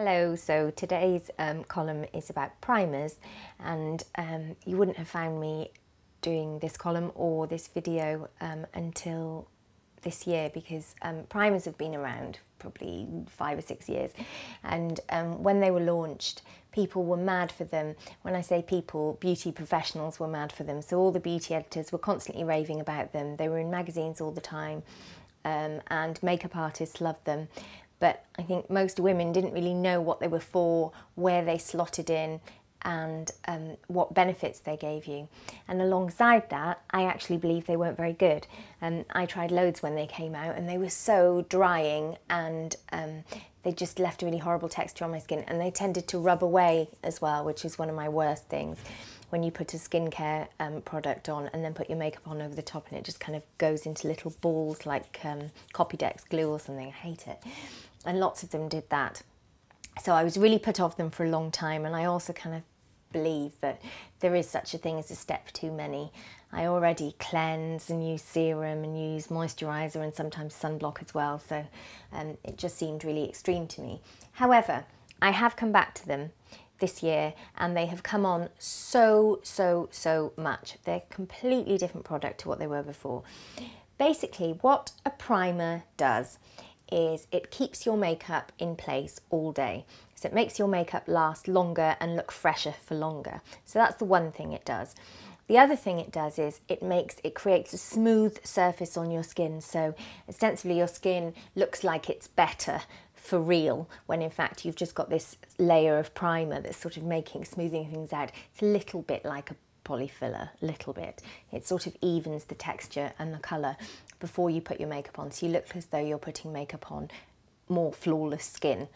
Hello, so today's column is about primers, and you wouldn't have found me doing this column or this video until this year, because primers have been around probably 5 or 6 years, and when they were launched, people were mad for them. When I say people, beauty professionals were mad for them. So all the beauty editors were constantly raving about them. They were in magazines all the time, and makeup artists loved them. But I think most women didn't really know what they were for, where they slotted in, and what benefits they gave you. And alongside that, I actually believe they weren't very good. I tried loads when they came out, and they were so drying, and they just left a really horrible texture on my skin, and they tended to rub away as well, which is one of my worst things. When you put a skincare product on and then put your makeup on over the top, and it just kind of goes into little balls like Copydex glue or something. I hate it. And lots of them did that. So I was really put off them for a long time, and I also kind of believe that there is such a thing as a step too many. I already cleanse and use serum and use moisturizer and sometimes sunblock as well, so it just seemed really extreme to me. However, I have come back to them this year, and they have come on so much. They're a completely different product to what they were before. Basically, what a primer does is it keeps your makeup in place all day. So it makes your makeup last longer and look fresher for longer. So that's the one thing it does. The other thing it does is it creates a smooth surface on your skin. So ostensibly your skin looks like it's better for real, when in fact you've just got this layer of primer that's sort of smoothing things out. It's a little bit like a polyfiller, a little bit. It sort of evens the texture and the colour before you put your makeup on, so you look as though you're putting makeup on more flawless skin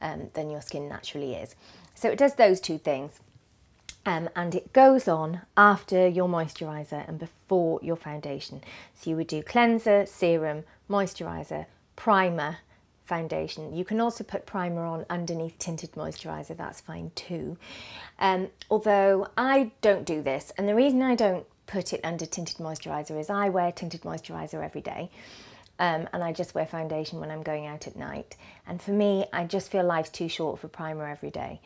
than your skin naturally is. So it does those two things, and it goes on after your moisturiser and before your foundation. So you would do cleanser, serum, moisturiser, primer, foundation. You can also put primer on underneath tinted moisturiser, that's fine too. Although I don't do this, and the reason I don't put it under tinted moisturiser is I wear tinted moisturiser every day, and I just wear foundation when I'm going out at night. And for me, I just feel life's too short for primer every day.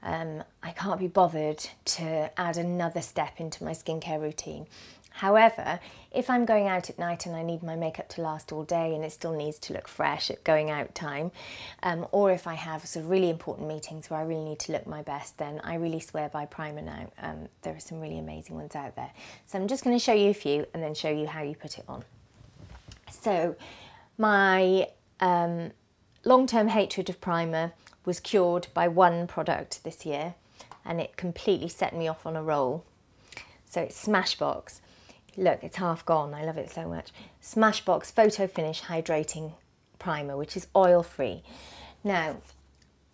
I can't be bothered to add another step into my skincare routine. However, if I'm going out at night and I need my makeup to last all day and it still needs to look fresh at going out time, or if I have sort of really important meetings where I really need to look my best, then I really swear by primer now. There are some really amazing ones out there. So I'm just going to show you a few and then show you how you put it on. So my long-term hatred of primer was cured by one product this year, and it completely set me off on a roll. So it's Smashbox. Look, it's half gone. I love it so much. Smashbox Photo Finish Hydrating Primer, which is oil-free. Now,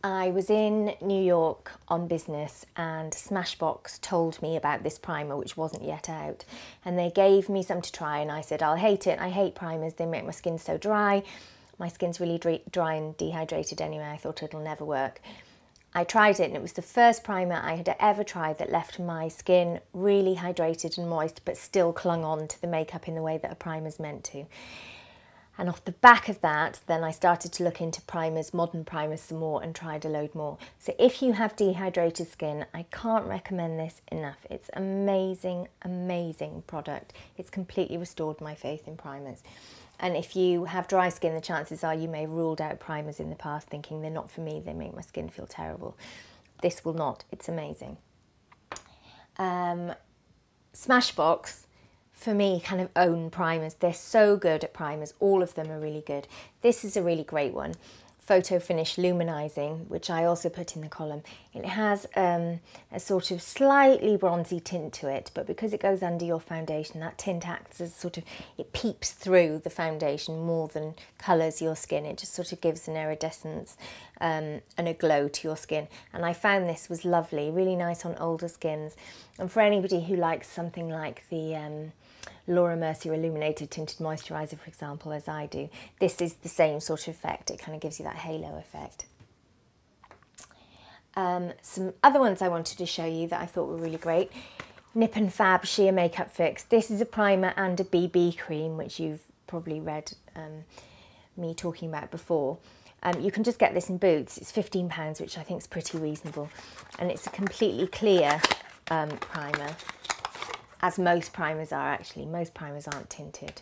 I was in New York on business, and Smashbox told me about this primer, which wasn't yet out. And they gave me some to try, and I said, I'll hate it. I hate primers. They make my skin so dry. My skin's really dry and dehydrated anyway. I thought it'll never work. I tried it, and it was the first primer I had ever tried that left my skin really hydrated and moist, but still clung on to the makeup in the way that a primer's meant to. And off the back of that, then I started to look into primers, modern primers some more, and tried a load more. So if you have dehydrated skin, I can't recommend this enough. It's amazing, amazing product. It's completely restored my faith in primers. And if you have dry skin, the chances are you may have ruled out primers in the past thinking they're not for me, they make my skin feel terrible. This will not, it's amazing. Smashbox, for me, kind of own primers. They're so good at primers, all of them are really good. This is a really great one. Photo Finish Luminizing, which I also put in the column. It has a sort of slightly bronzy tint to it, but because it goes under your foundation, that tint acts as sort of, it peeps through the foundation more than colours your skin. It just sort of gives an iridescence and a glow to your skin. And I found this was lovely, really nice on older skins. And for anybody who likes something like the Laura Mercier Illuminated Tinted Moisturiser, for example, as I do, this is the same sort of effect. It kind of gives you that halo effect. Some other ones I wanted to show you that I thought were really great. Nip and Fab Sheer Makeup Fix. This is a primer and a BB cream, which you've probably read me talking about before. You can just get this in Boots. It's £15, which I think is pretty reasonable. And it's a completely clear primer, as most primers are actually. Most primers aren't tinted.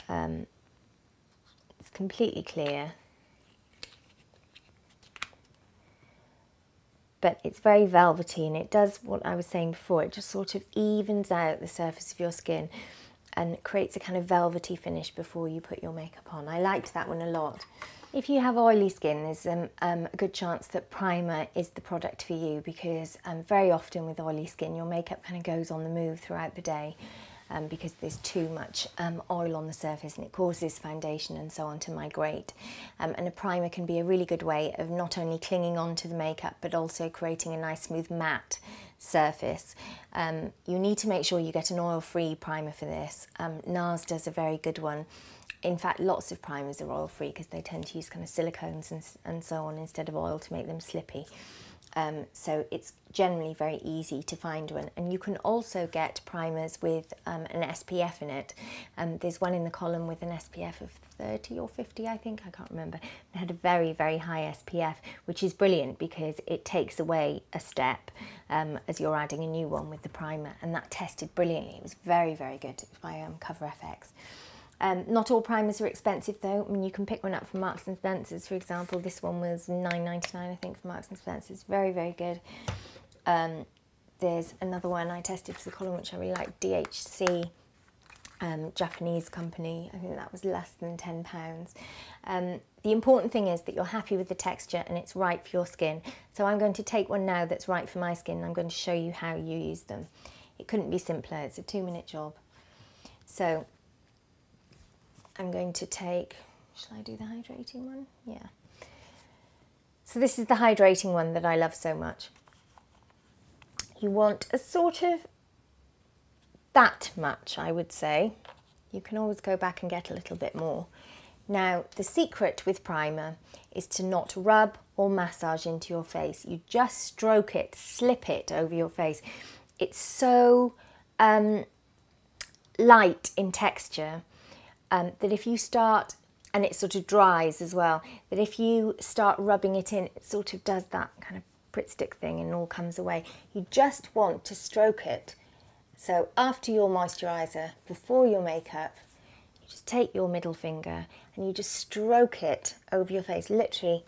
It's completely clear. But it's very velvety, and it does what I was saying before. It just sort of evens out the surface of your skin and creates a kind of velvety finish before you put your makeup on. I liked that one a lot. If you have oily skin, there's a good chance that primer is the product for you, because very often with oily skin your makeup kind of goes on the move throughout the day because there's too much oil on the surface, and it causes foundation and so on to migrate. And a primer can be a really good way of not only clinging on to the makeup but also creating a nice smooth matte surface. You need to make sure you get an oil-free primer for this. NARS does a very good one. In fact, lots of primers are oil-free because they tend to use kind of silicones and so on instead of oil to make them slippy. So it's generally very easy to find one. And you can also get primers with an SPF in it. There's one in the column with an SPF of 30 or 50, I think, I can't remember. It had a very, very high SPF, which is brilliant because it takes away a step as you're adding a new one with the primer. And that tested brilliantly. It was very, very good. It was by Cover FX. Not all primers are expensive though. I mean, you can pick one up from Marks and Spencer's, for example. This one was £9.99, I think, from Marks and Spencer's. Very, very good. There's another one I tested for the column, which I really like, DHC, Japanese company. I think that was less than £10. The important thing is that you're happy with the texture and it's right for your skin. So I'm going to take one now that's right for my skin, and I'm going to show you how you use them. It couldn't be simpler. It's a 2-minute job. So I'm going to take, shall I do the hydrating one? Yeah. So this is the hydrating one that I love so much. You want a sort of that much, I would say. You can always go back and get a little bit more. Now, the secret with primer is to not rub or massage into your face. You just stroke it, slip it over your face. It's so light in texture that if you start, and it sort of dries as well, that if you start rubbing it in, it sort of does that kind of Pritt stick thing and it all comes away. You just want to stroke it. So after your moisturizer, before your makeup, you just take your middle finger and you just stroke it over your face, literally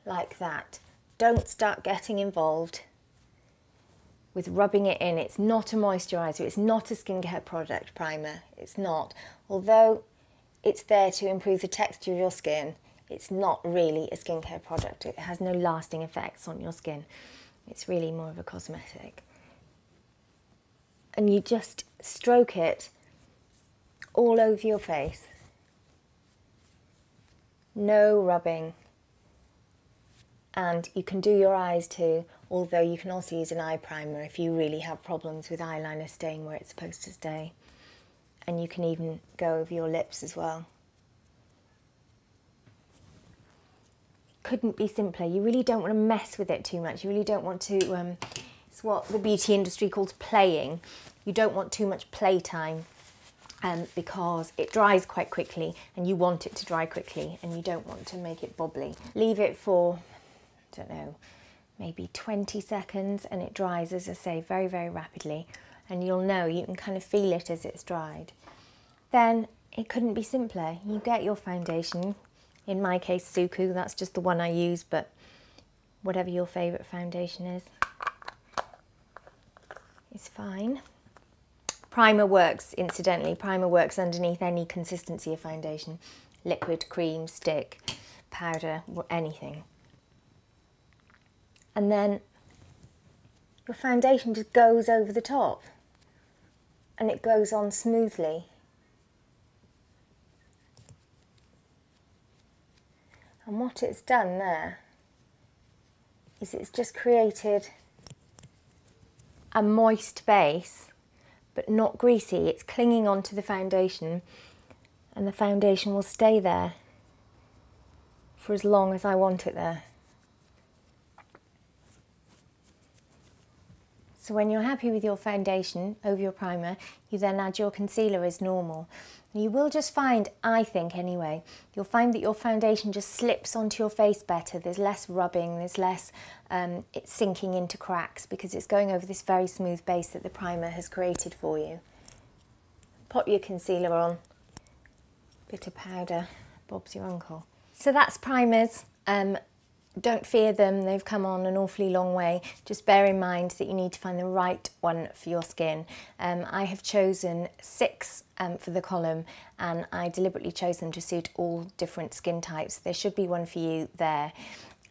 like that. Don't start getting involved with rubbing it in. It's not a moisturiser, it's not a skincare product primer, it's not. Although it's there to improve the texture of your skin, it's not really a skincare product. It has no lasting effects on your skin. It's really more of a cosmetic. And you just stroke it all over your face. No rubbing. And you can do your eyes too, although you can also use an eye primer if you really have problems with eyeliner staying where it's supposed to stay. And you can even go over your lips as well. Couldn't be simpler. You really don't want to mess with it too much. You really don't want to, it's what the beauty industry calls playing. You don't want too much playtime because it dries quite quickly and you want it to dry quickly and you don't want to make it bobbly. Leave it for, I don't know, maybe 20 seconds and it dries, as I say, very, very rapidly. And you'll know, you can kind of feel it as it's dried. Then it couldn't be simpler. You get your foundation. In my case, Suku, that's just the one I use, but whatever your favourite foundation is, it's fine. Primer works, incidentally, primer works underneath any consistency of foundation. Liquid, cream, stick, powder, anything. And then your foundation just goes over the top and it goes on smoothly. And what it's done there is it's just created a moist base, but not greasy. It's clinging onto the foundation and the foundation will stay there for as long as I want it there. So when you're happy with your foundation over your primer, you then add your concealer as normal. You will just find, I think anyway, you'll find that your foundation just slips onto your face better. There's less rubbing, there's less it's sinking into cracks because it's going over this very smooth base that the primer has created for you. Pop your concealer on, bit of powder, Bob's your uncle. So that's primers. Don't fear them, they've come on an awfully long way. Just bear in mind that you need to find the right one for your skin. I have chosen 6 for the column, and I deliberately chose them to suit all different skin types. There should be one for you there.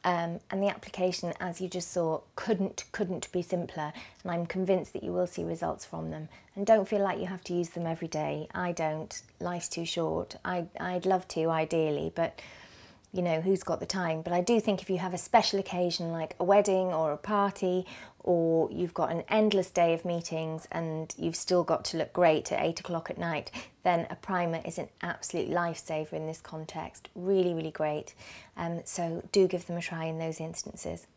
And the application, as you just saw, couldn't be simpler, and I'm convinced that you will see results from them. And don't feel like you have to use them every day. I don't. Life's too short. I'd love to, ideally, but you know, who's got the time? But I do think if you have a special occasion like a wedding or a party, or you've got an endless day of meetings and you've still got to look great at 8 o'clock at night, then a primer is an absolute lifesaver in this context. Really, really great. So do give them a try in those instances.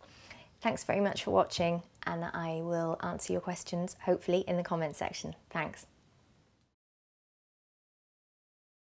Thanks very much for watching, and I will answer your questions, hopefully, in the comments section. Thanks.